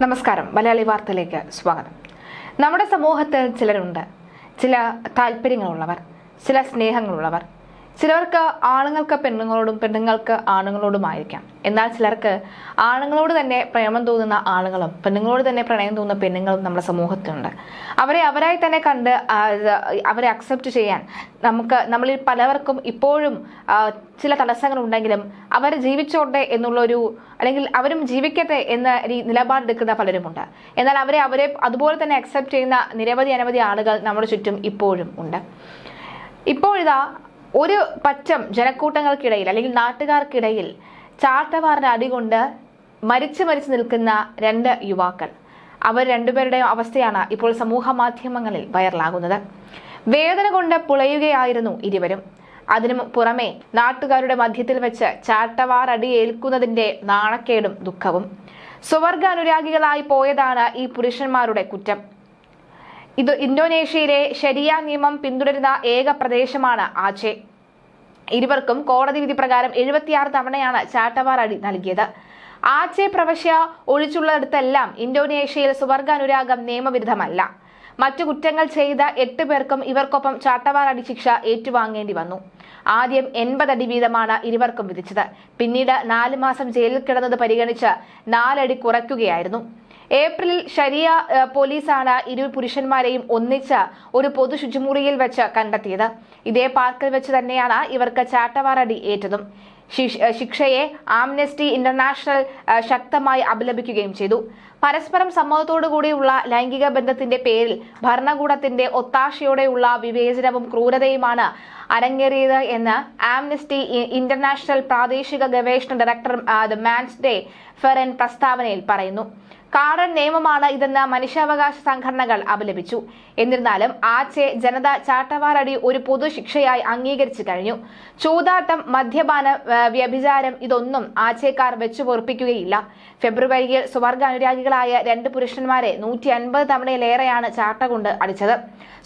നമസ്കാരം. മലയാളി വാർത്തയിലേക്ക് സ്വാഗതം. നമ്മുടെ സമൂഹത്തിൽ ചിലരുണ്ട്, ചില താല്പര്യങ്ങളുള്ളവർ, ചില സ്നേഹങ്ങളുള്ളവർ. ചിലർക്ക് ആണുങ്ങൾക്ക് പെണ്ണുങ്ങളോടും പെണ്ണുങ്ങൾക്ക് ആണുങ്ങളോടുമായിരിക്കാം. എന്നാൽ ചിലർക്ക് ആണുങ്ങളോട് തന്നെ പ്രേമം തോന്നുന്ന ആണുങ്ങളും പെണ്ണുങ്ങളോട് തന്നെ പ്രണയം തോന്നുന്ന പെണ്ണുങ്ങളും നമ്മുടെ സമൂഹത്തിലുണ്ട്. അവരെ അവരായി തന്നെ കണ്ട് അവരെ അക്സെപ്റ്റ് ചെയ്യാൻ നമ്മളിൽ പലവർക്കും ഇപ്പോഴും ചില തടസ്സങ്ങളുണ്ടെങ്കിലും അവർ ജീവിച്ചോട്ടെ എന്നുള്ളൊരു, അല്ലെങ്കിൽ അവരും ജീവിക്കട്ടെ എന്ന നിലപാടെടുക്കുന്ന പലരുമുണ്ട്. എന്നാൽ അവരെ അതുപോലെ തന്നെ അക്സെപ്റ്റ് ചെയ്യുന്ന അനവധി ആളുകൾ നമ്മുടെ ചുറ്റും ഇപ്പോഴും ഉണ്ട്. ഇപ്പോഴിതാ ഒരു പറ്റം ജനക്കൂട്ടങ്ങൾക്കിടയിൽ അല്ലെങ്കിൽ നാട്ടുകാർക്കിടയിൽ ചാട്ടവാറിന്റെ അടികൊണ്ട് മരിച്ചു നിൽക്കുന്ന രണ്ട് യുവാക്കൾ. അവർ രണ്ടുപേരുടെയും അവസ്ഥയാണ് ഇപ്പോൾ സമൂഹ മാധ്യമങ്ങളിൽ വൈറലാകുന്നത്. വേദന കൊണ്ട് പുളയുകയായിരുന്നു ഇരുവരും. അതിനു പുറമെ നാട്ടുകാരുടെ മധ്യത്തിൽ വെച്ച് ചാട്ടവാറടി ഏൽക്കുന്നതിന്റെ നാണക്കേടും ദുഃഖവും. സ്വവർഗ അനുരാഗികളായി പോയതാണ് ഈ പുരുഷന്മാരുടെ കുറ്റം. ഇത് ഇന്തോനേഷ്യയിലെ ശരിയ നിയമം പിന്തുടരുന്ന ഏക പ്രദേശമാണ് ആച്ചെ. ഇരുവർക്കും കോടതി വിധി പ്രകാരം 76 തവണയാണ് ചാട്ടവാർ അടി നൽകിയത്. ആച്ചെ പ്രവശ്യ ഒഴിച്ചുള്ളിടത്തെല്ലാം ഇന്തോനേഷ്യയിൽ സ്വവർഗാനുരാഗം നിയമവിരുദ്ധമല്ല. മറ്റു കുറ്റങ്ങൾ ചെയ്ത 8 പേർക്കും ഇവർക്കൊപ്പം ചാട്ടവാർ അടി ശിക്ഷ ഏറ്റുവാങ്ങേണ്ടി വന്നു. ആദ്യം 80 അടി വീതമാണ് ഇരുവർക്കും വിധിച്ചത്. പിന്നീട് 4 മാസം ജയിലിൽ കിടന്നത് പരിഗണിച്ച് 4 അടി കുറയ്ക്കുകയായിരുന്നു. ഏപ്രിലിൽ ശരിയ പോലീസാണ് ഇരു പുരുഷന്മാരെയും ഒന്നിച്ച് ഒരു പൊതു ശുചിമുറിയിൽ വെച്ച് കണ്ടെത്തിയത്. ഇതേ പാർക്കിൽ വെച്ച് തന്നെയാണ് ഇവർക്ക് ചാട്ടവാറടി ഏറ്റതും. ശിക്ഷയെ ആംനസ്റ്റി ഇന്റർനാഷണൽ ശക്തമായി അപലപിക്കുകയും ചെയ്തു. പരസ്പരം സമ്മതത്തോടുകൂടിയുള്ള ലൈംഗിക ബന്ധത്തിന്റെ പേരിൽ ഭരണകൂടത്തിന്റെ ഒത്താശയോടെയുള്ള വിവേചനവും ക്രൂരതയുമാണ് അരങ്ങേറിയത് എന്ന് ആംനസ്റ്റി ഇന്റർനാഷണൽ പ്രാദേശിക ഗവേഷണ ഡയറക്ടർ മാൻസ് ഡേ ഫെറൻ പ്രസ്താവനയിൽ പറയുന്നു. കാടൻ നിയമമാണ് ഇതെന്ന് മനുഷ്യാവകാശ സംഘടനകൾ അപലപിച്ചു. എന്നിരുന്നാലും ആച്ചെ ജനത ചാട്ടവാറടി ഒരു പൊതു ശിക്ഷയായി അംഗീകരിച്ചു കഴിഞ്ഞു. ചൂതാട്ടം, മദ്യപാനം, വ്യഭിചാരം ഇതൊന്നും ആച്ചേക്കാർ വെച്ചു പൊറുപ്പിക്കുകയില്ല. ഫെബ്രുവരിയിൽ സ്വവർഗ അനുരാഗികളായ 2 പുരുഷന്മാരെ 150 തവണയിലേറെയാണ് ചാട്ട കൊണ്ട് അടിച്ചത്.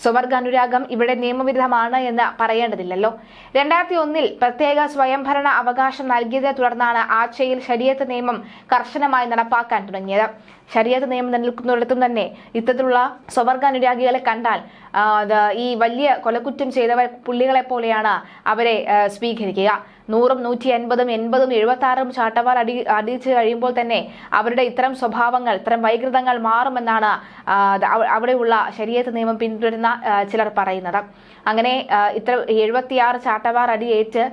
സ്വവർഗ അനുരാഗം ഇവിടെ നിയമവിരുദ്ധമാണ് എന്ന് പറയേണ്ടതില്ലല്ലോ. 2001 പ്രത്യേക സ്വയംഭരണ അവകാശം നൽകിയതിനെ തുടർന്നാണ് ആച്ചയിൽ ശരീഅത്ത് നിയമം കർശനമായി നടപ്പാക്കാൻ തുടങ്ങിയത്. ശരീഅത്ത് നിയമം നിലനിൽക്കുന്നിടത്തും തന്നെ ഇത്തരത്തിലുള്ള സ്വവർഗാനുരാഗികളെ കണ്ടാൽ ഈ വലിയ കൊലക്കുറ്റം ചെയ്തവർ പുള്ളികളെ പോലെയാണ് അവരെ സ്വീകരിക്കുക. 100, 150, 80, 76 ചാട്ടവാർ അടിച്ചു കഴിയുമ്പോൾ തന്നെ അവരുടെ ഇത്തരം സ്വഭാവങ്ങൾ, ഇത്തരം വൈകൃതങ്ങൾ മാറുമെന്നാണ് അവിടെയുള്ള ശരീഅത്ത് നിയമം പിന്തുടരുന്ന ചിലർ പറയുന്നത്. അങ്ങനെ ഇത്ര 76 ചാട്ടവാർ അടിയേറ്റ്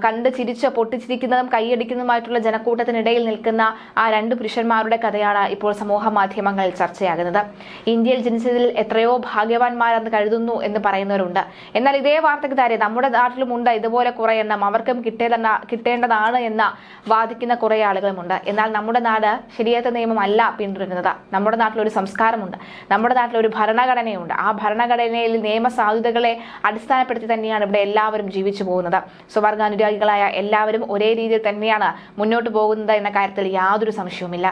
കണ്ട് ചിരിച്ച് പൊട്ടിച്ചിരിക്കുന്നതും കൈയടിക്കുന്നതുമായിട്ടുള്ള ജനക്കൂട്ടത്തിനിടയിൽ നിൽക്കുന്ന ആ 2 പുരുഷന്മാരുടെ കഥയാണ് ഇപ്പോൾ സമൂഹ മാധ്യമങ്ങളിൽ ചർച്ചയാകുന്നത്. ഇന്ത്യയിൽ ജനിച്ചതിൽ എത്രയോ ഭാഗ്യവാന്മാരെന്ന് കരുതുന്നു എന്ന് പറയുന്നവരുണ്ട്. എന്നാൽ ഇതേ വാർത്തയ്ക്ക് താരെ നമ്മുടെ നാട്ടിലുമുണ്ട് ഇതുപോലെ കുറെ എണ്ണം. അവർക്കും കിട്ടേണ്ടതാണ് എന്ന് വാദിക്കുന്ന കുറെ ആളുകളുമുണ്ട്. എന്നാൽ നമ്മുടെ നാട് ശരീഅത്ത് നിയമം അല്ല പിന്തുടരുന്നത്. നമ്മുടെ നാട്ടിലൊരു സംസ്കാരമുണ്ട്, നമ്മുടെ നാട്ടിലൊരു ഭരണഘടനയുണ്ട്. ആ ഭരണഘടനയിൽ നിയമ സാധുതകളെ അടിസ്ഥാനപ്പെടുത്തി തന്നെയാണ് ഇവിടെ എല്ലാവരും ജീവിച്ചു പോകുന്നത്. സ്വവർഗാനുരാഗികളായ എല്ലാവരും ഒരേ രീതിയിൽ തന്നെയാണ് മുന്നോട്ട് പോകുന്നത് എന്ന കാര്യത്തിൽ യാതൊരു സംശയവുമില്ല.